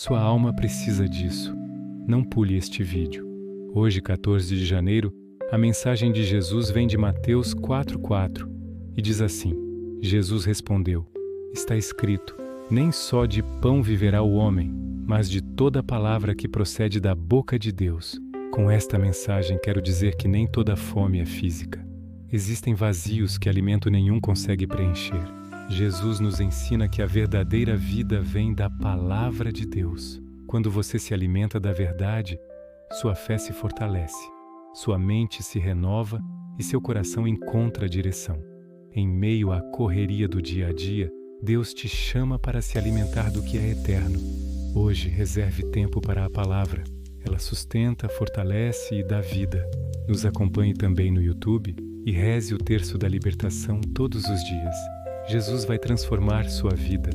Sua alma precisa disso. Não pule este vídeo. Hoje, 14 de janeiro, a mensagem de Jesus vem de Mateus 4:4 e diz assim: Jesus respondeu: está escrito, nem só de pão viverá o homem, mas de toda palavra que procede da boca de Deus. Com esta mensagem quero dizer que nem toda fome é física. Existem vazios que alimento nenhum consegue preencher. Jesus nos ensina que a verdadeira vida vem da palavra de Deus. Quando você se alimenta da verdade, sua fé se fortalece, sua mente se renova e seu coração encontra direção. Em meio à correria do dia a dia, Deus te chama para se alimentar do que é eterno. Hoje, reserve tempo para a palavra. Ela sustenta, fortalece e dá vida. Nos acompanhe também no YouTube e reze o terço da libertação todos os dias. Jesus vai transformar sua vida.